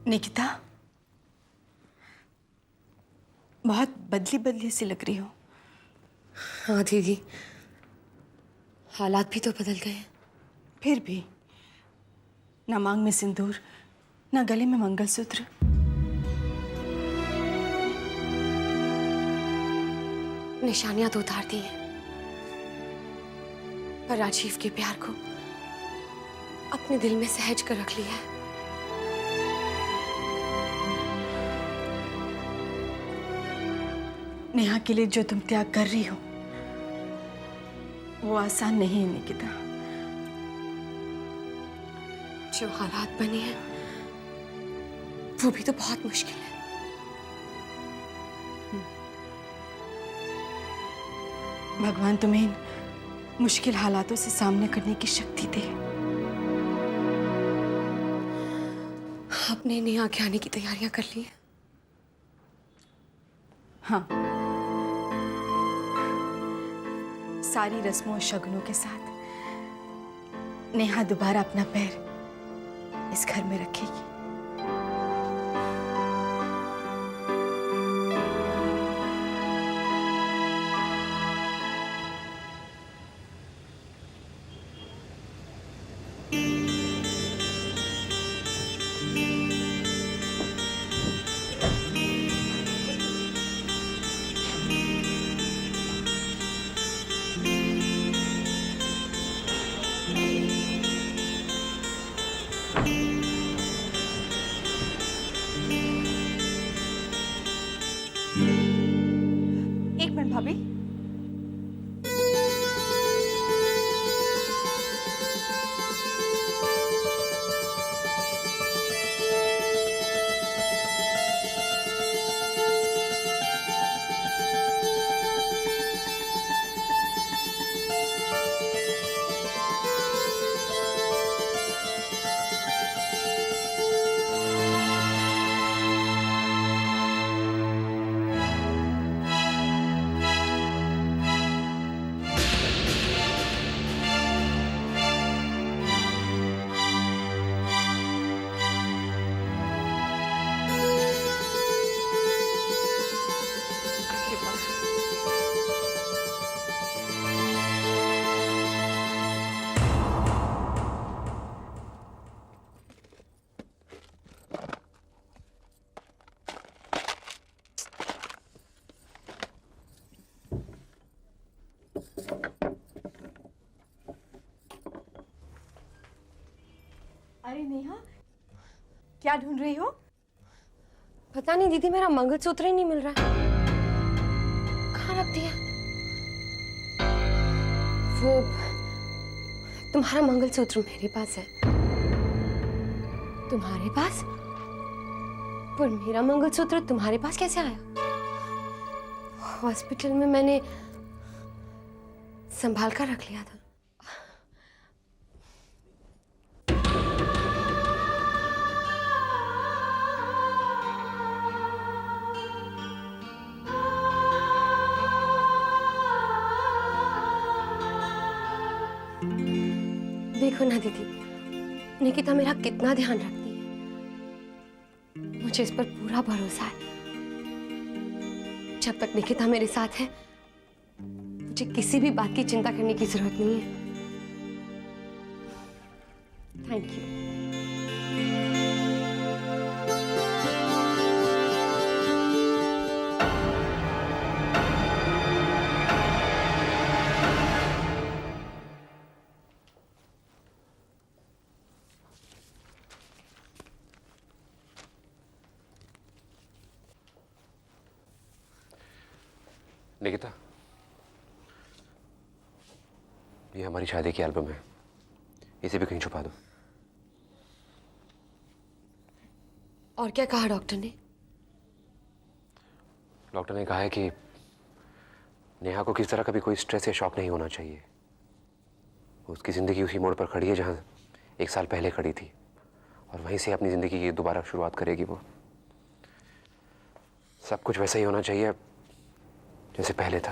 निकिता, बहुत बदली बदली सी लग रही हो। हाँ दीदी, हालात भी तो बदल गए हैं। फिर भी ना मांग में सिंदूर, ना गले में मंगलसूत्र। निशानियां तो उतार दी हैं, पर राजीव के प्यार को अपने दिल में सहज कर रख लिया है। नेहा के लिए जो तुम त्याग कर रही हो वो आसान नहीं है निकिता। जो हालात बने हैं वो भी तो बहुत मुश्किल है। भगवान तुम्हें इन मुश्किल हालातों से सामने करने की शक्ति दे। आपने नेहा के आने की तैयारियां कर ली हैं? हाँ, सारी रस्मों और शगनों के साथ नेहा दोबारा अपना पैर इस घर में रखेगी। एक मिनट भाभी। अरे नेहा, क्या ढूंढ रही हो? पता नहीं दीदी, मेरा मंगलसूत्र ही नहीं मिल रहा है। कहाँ रख दिया? वो तुम्हारा मंगलसूत्र मेरे पास है। तुम्हारे पास? पर मेरा मंगलसूत्र तुम्हारे पास कैसे आया? हॉस्पिटल में मैंने संभाल कर रख लिया था। देखो ना दीदी, निकिता मेरा कितना ध्यान रखती है। मुझे इस पर पूरा भरोसा है। जब तक निकिता मेरे साथ है मुझे किसी भी बात की चिंता करने की जरूरत नहीं है। Thank you. निकिता, ये हमारी शादी की एल्बम है, इसे भी कहीं छुपा दो। और क्या कहा डॉक्टर ने? डॉक्टर ने कहा है कि नेहा को किस तरह का भी कोई स्ट्रेस या शॉक नहीं होना चाहिए। उसकी जिंदगी उसी मोड़ पर खड़ी है जहां 1 साल पहले खड़ी थी, और वहीं से अपनी जिंदगी की दोबारा शुरुआत करेगी। वो सब कुछ वैसा ही होना चाहिए जैसे पहले था।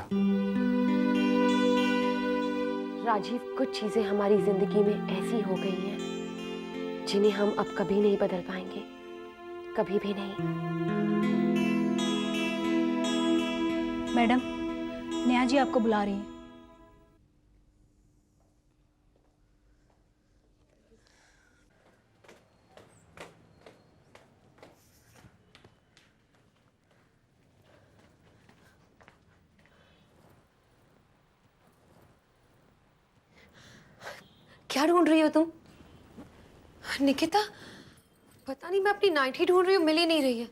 राजीव, कुछ चीजें हमारी जिंदगी में ऐसी हो गई हैं जिन्हें हम अब कभी नहीं बदल पाएंगे। कभी भी नहीं। मैडम, नेहा जी आपको बुला रही हैं। क्या ढूंढ रही हो तुम? निकिता, पता नहीं, मैं अपनी नाइटी ढूंढ रही हूँ, मिल ही नहीं रही है।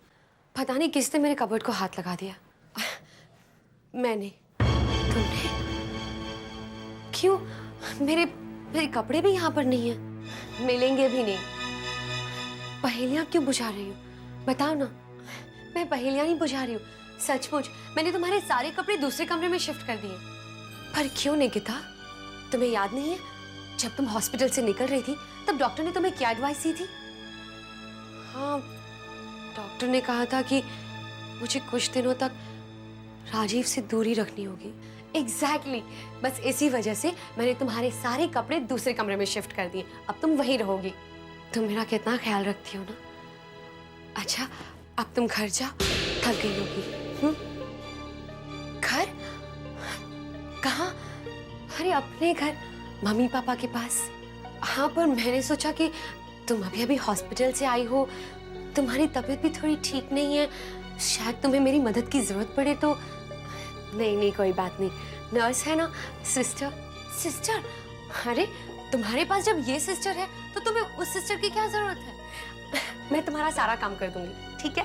पता नहीं किसने मेरे कबर्ड को हाथ लगा दिया। मैंने? तुमने? क्यों? मेरे मेरे कपड़े भी यहाँ पर नहीं है, मिलेंगे भी नहीं। पहेलियाँ क्यों बुझा रही हो? बताओ ना। मैं पहेलियाँ नहीं बुझा रही हूँ, सचमुच मैंने तुम्हारे सारे कपड़े दूसरे कमरे में शिफ्ट कर दिए। पर क्यों निकिता? तुम्हें याद नहीं है जब तुम हॉस्पिटल से निकल रही थी तब डॉक्टर ने तुम्हें क्या एडवाइस दी थी? हाँ, डॉक्टर ने कहा था कि मुझे कुछ दिनों तक राजीव से दूरी रखनी होगी। एग्जैक्टली, बस इसी वजह से मैंने तुम्हारे सारे कपड़े दूसरे कमरे में शिफ्ट कर दिए। अब तुम वहीं रहोगी। तुम मेरा कितना ख्याल रखती हो ना। अच्छा, अब तुम घर जाओ, थक गई होगी। घर? कहाँ? अरे अपने घर, मम्मी पापा के पास। हाँ, पर मैंने सोचा कि तुम अभी अभी हॉस्पिटल से आई हो, तुम्हारी तबीयत भी थोड़ी ठीक नहीं है, शायद तुम्हें मेरी मदद की जरूरत पड़े तो। नहीं नहीं, कोई बात नहीं, नर्स है ना, सिस्टर। सिस्टर? अरे तुम्हारे पास जब ये सिस्टर है तो तुम्हें उस सिस्टर की क्या जरूरत है? मैं तुम्हारा सारा काम कर दूंगी, ठीक है?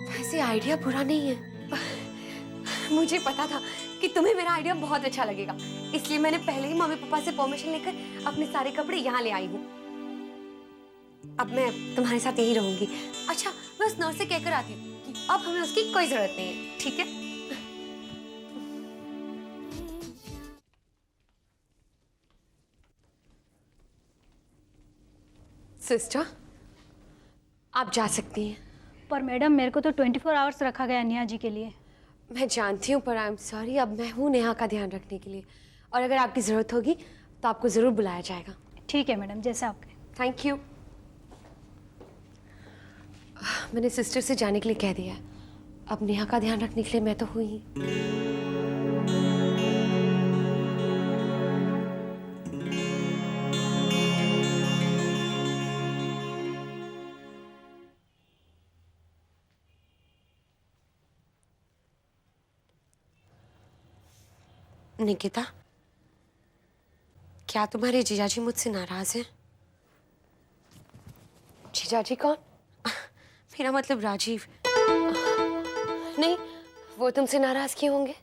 वैसे आइडिया बुरा नहीं है। मुझे पता था कि तुम्हें मेरा आइडिया बहुत अच्छा लगेगा, इसलिए मैंने पहले ही मम्मी पापा से परमिशन लेकर अपने सारे कपड़े यहाँ ले आई हूँ। अब मैं तुम्हारे साथ यही रहूंगी। अच्छा, मैं उस नर्स से कहकर आती हूँ कि अब हमें उसकी कोई जरूरत नहीं है, ठीक है? सिस्टर, आप जा सकती हैं। पर मैडम, मेरे को तो 24 आवर्स रखा गया नेहा जी के लिए। मैं जानती हूँ, पर आई एम सॉरी, अब मैं हूँ नेहा का ध्यान रखने के लिए, और अगर आपकी ज़रूरत होगी तो आपको ज़रूर बुलाया जाएगा। ठीक है मैडम, जैसा आपके। Thank you. मैंने सिस्टर से जाने के लिए कह दिया है, अब नेहा का ध्यान रखने के लिए मैं तो हुई ही। निकिता, क्या तुम्हारे जीजाजी मुझसे नाराज हैं? जीजाजी कौन? मेरा मतलब राजीव। नहीं, वो तुमसे नाराज क्यों होंगे?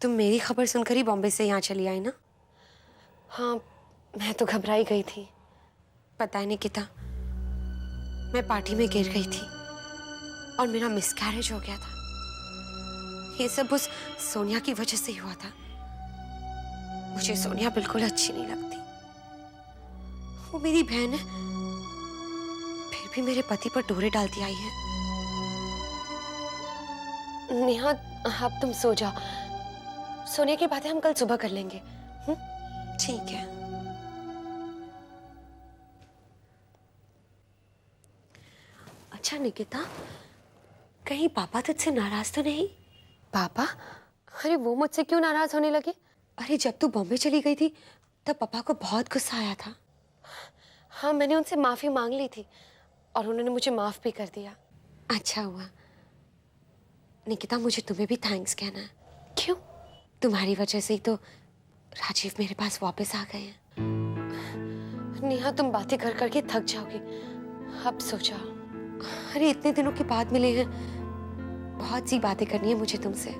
तुम मेरी खबर सुनकर ही बॉम्बे से यहाँ चली आई ना? हाँ, मैं तो घबराई गई थी। पता है निकिता, मैं पार्टी में गिर गई थी और मेरा मिसकैरेज हो गया था। ये सब उस सोनिया की वजह से ही हुआ था। मुझे सोनिया बिल्कुल अच्छी नहीं लगती। वो मेरी बहन है, फिर भी मेरे पति पर डोरे डालती आई है। नेहा, अब तुम सो जाओ। सोनिया की बातें हम कल सुबह कर लेंगे। ठीक है। अच्छा निकिता, कहीं पापा तुझसे नाराज तो नहीं? पापा? अरे वो मुझसे क्यों नाराज होने लगे? अरे जब तू बॉम्बे चली गई थी तब पापा को बहुत गुस्सा आया था। हाँ, मैंने उनसे माफी मांग ली थी और उन्होंने मुझे माफ भी कर दिया। अच्छा हुआ। निकिता, मुझे तुम्हें भी थैंक्स कहना है। क्यों? तुम्हारी वजह से ही तो राजीव मेरे पास वापस आ गए हैं। नेहा, तुम बातें कर करके थक जाओगी, अब सो जाओ। अरे इतने दिनों के बाद मिले हैं, बहुत सी बातें करनी है मुझे तुमसे।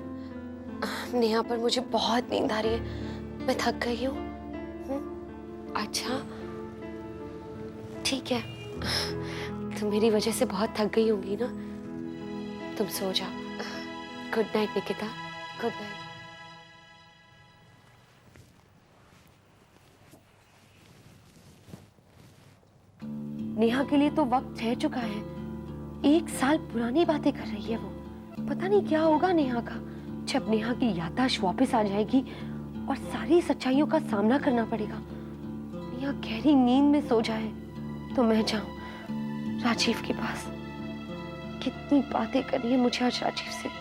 नेहा, पर मुझे बहुत नींद आ रही है, मैं थक गई हूँ। अच्छा ठीक है, तुम मेरी वजह से बहुत थक गई होंगी ना, तुम सो जाओ। Good night Nikita, good night. Neha के लिए तो वक्त ठहर चुका है, 1 साल पुरानी बातें कर रही है वो। पता नहीं क्या होगा नेहा का। जब नेहा की याददाश्त वापस आ जाएगी और सारी सच्चाइयों का सामना करना पड़ेगा, नेहा गहरी नींद में सो जाए तो मैं जाऊं राजीव के पास। कितनी बातें करनी है मुझे आज राजीव से।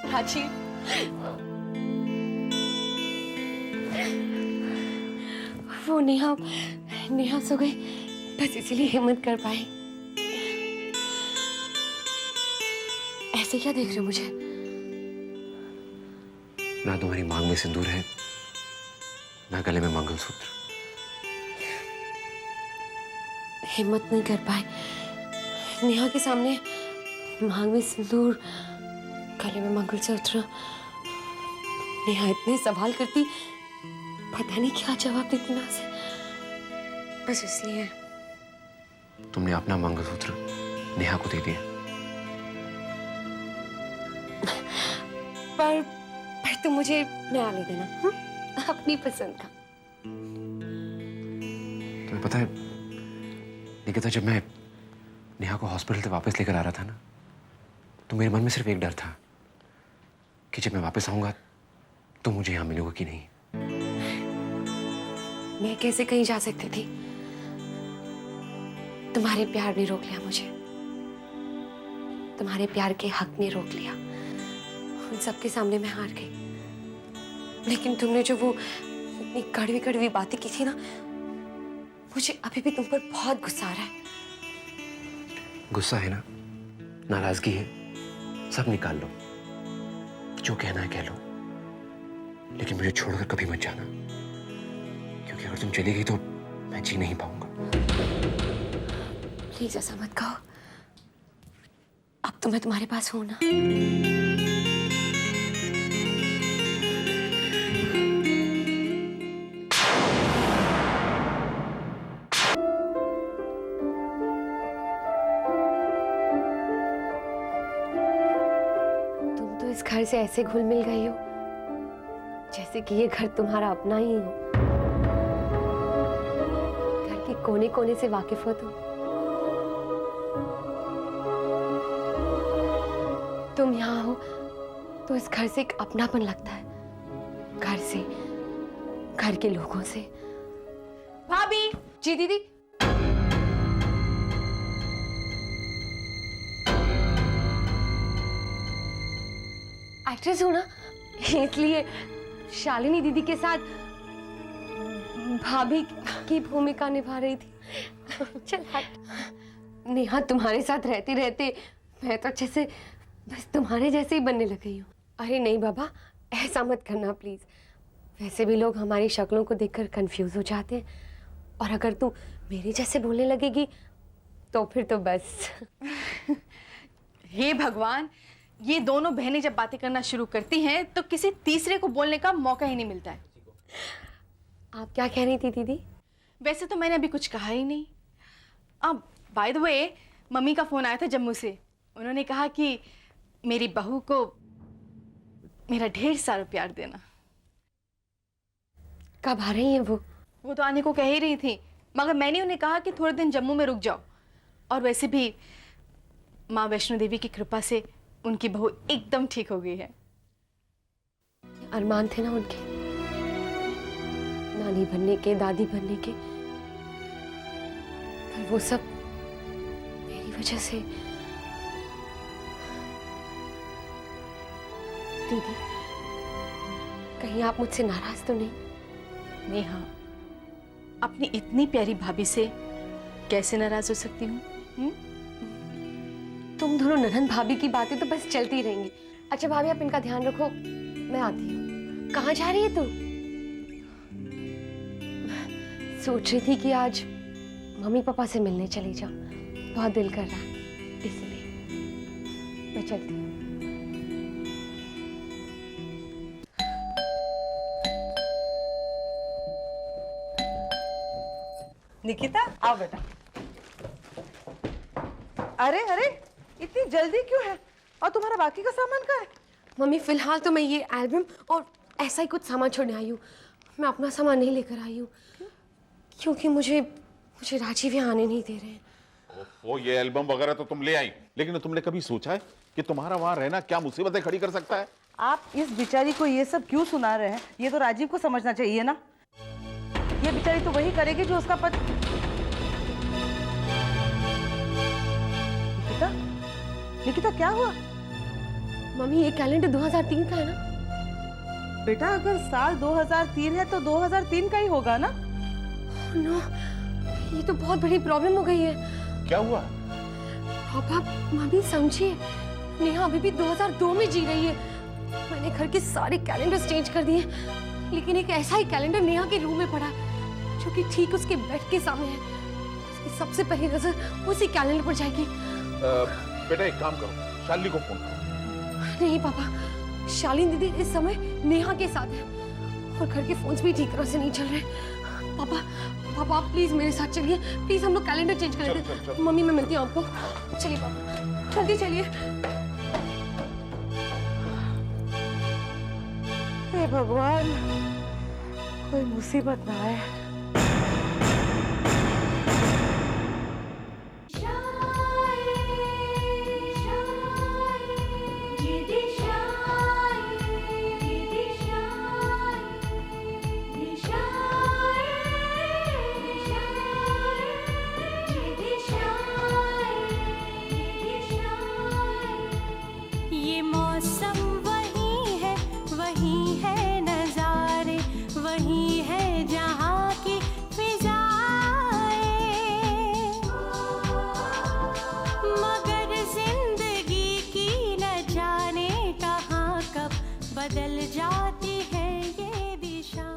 राजीव, वो नेहा सो गई, बस इसीलिए हिम्मत कर पाए। ऐसे क्या देख रहे हो मुझे? ना तुम्हारी मांग में सिंदूर है, ना गले में मंगलसूत्र। हिम्मत नहीं कर पाए नेहा के सामने। मांग में सिंदूर, गले में मंगलसूत्र। नेहा इतने सवाल करती, पता नहीं क्या जवाब देती ना से। बस इसलिए तुमने अपना मंगलसूत्र नेहा को दे दिया। पर तुम मुझे नया ले देना, अपनी पसंद का। तुम्हें पता है निकिता, जब मैं नेहा को हॉस्पिटल से वापस लेकर आ रहा था ना, तो मेरे मन में सिर्फ एक डर था कि जब मैं वापस आऊंगा तो मुझे यहाँ मिलोगे कि नहीं। मैं कैसे कहीं जा सकती थी? तुम्हारे प्यार ने रोक लिया मुझे। तुम्हारे प्यार के हक ने रोक लिया। उन सबके सामने मैं हार गई। लेकिन तुमने जो वो इतनी कड़वी कड़वी बातें की थी ना, मुझे अभी भी तुम पर बहुत गुस्सा आ रहा है। गुस्सा है ना, नाराजगी है, सब निकाल लो। जो कहना है कह लो, लेकिन मुझे छोड़कर कभी मत जाना, क्योंकि अगर तुम चली गई तो मैं जी नहीं पाऊंगा। प्लीज ऐसा मत कहो। अब तो मैं तुम्हारे पास हूं ना। तुम तो इस घर से ऐसे घुल मिल गई हो जैसे कि ये घर तुम्हारा अपना ही हो। घर के कोने कोने से वाकिफ हो तुम यहाँ हो तो इस घर से एक अपनापन लगता है। घर से, घर के लोगों से। भाभी। जी दीदी। एक्ट्रेस हूं ना, इसलिए शालिनी दीदी के साथ भाभी की भूमिका निभा रही थी। चल हट। नेहा, तुम्हारे साथ रहते रहते मैं तो अच्छे से बस तुम्हारे जैसे ही बनने लग गई हूँ। अरे नहीं बाबा, ऐसा मत करना प्लीज। वैसे भी लोग हमारी शक्लों को देखकर कंफ्यूज हो जाते हैं, और अगर तू मेरे जैसे बोलने लगेगी तो फिर तो बस। हे भगवान, ये दोनों बहनें जब बातें करना शुरू करती हैं तो किसी तीसरे को बोलने का मौका ही नहीं मिलता है। आप क्या कह रही थी दीदी? वैसे तो मैंने अभी कुछ कहा ही नहीं। अब बाय द वे, मम्मी का फोन आया था जम्मू से। उन्होंने कहा कि मेरी बहू को मेरा ढेर सारा प्यार देना। कब आ रही हैं वो? वो तो आने को कह ही रही थी, मगर मैंने उन्हें कहा कि थोड़े दिन जम्मू में रुक जाओ। और वैसे भी माँ वैष्णो देवी की कृपा से उनकी बहू एकदम ठीक हो गई है। अरमान थे ना उनके, नानी बनने के, दादी बनने के, पर वो सब मेरी वजह से। दीदी, कहीं आप मुझसे नाराज तो नहीं? नेहा, अपनी इतनी प्यारी भाभी से कैसे नाराज हो सकती हूँ? तुम दोनों ननद भाभी की बातें तो बस चलती रहेंगी। अच्छा भाभी, आप इनका ध्यान रखो, मैं आती हूँ। कहाँ जा रही है तू? सोच रही थी कि आज मम्मी पापा से मिलने चली जाऊं, बहुत दिल कर रहा है, इसलिए मैं चलती हूँ। निकिता आओ बेटा। अरे अरे इतनी जल्दी क्यों है? और तुम्हारा बाकी का सामान कहाँ है? मम्मी फिलहाल तो मैं ये एल्बम और ऐसा ही कुछ सामान छोड़ने आई हूँ। मैं अपना सामान नहीं लेकर आई हूँ क्योंकि मुझे राजीव यहाँ आने नहीं दे रहे हैं। वो ये एल्बम वगैरह तो तुम ले आई, लेकिन तुमने कभी सोचा है कि तुम्हारा वहां रहना क्या मुसीबतें खड़ी कर सकता है? आप इस बेचारी को ये सब क्यों सुना रहे हैं? ये तो राजीव को समझना चाहिए ना। ये बेचारी तो वही करेगी जो उसका पति। निकिता, निकिता क्या हुआ? मम्मी ये कैलेंडर 2003 का है ना? बेटा अगर साल 2003 है तो 2003 का ही होगा ना? नो, ये तो बहुत बड़ी प्रॉब्लम हो गई है। क्या हुआ? पापा मम्मी समझिए, नेहा अभी भी 2002 में जी रही है। मैंने घर के सारे कैलेंडर्स चेंज कर दिए, लेकिन एक ऐसा ही कैलेंडर नेहा के रूम में पड़ा है जो कि ठीक उसके बेड के सामने है। उसकी सबसे पहली नजर उसी कैलेंडर पर जाएगी। बेटा एक काम करो, शालिनी को फोन करो। नहीं पापा, शालिनी दीदी इस समय नेहा के साथ है और घर के फोन्स भी ठीक तरह से नहीं चल रहे। पापा पापा आप प्लीज मेरे साथ चलिए, प्लीज हम लोग कैलेंडर चेंज कर लेते हैं। मम्मी मैं मिलती हूँ आपको। चलिए पापा जल्दी चलिए। हे भगवान, कोई मुसीबत ना आए। ये मौसम वही है नजारे, वही है जहाँ की फिजाएं, मगर जिंदगी की न जाने कहाँ कब बदल जाती है ये दिशा।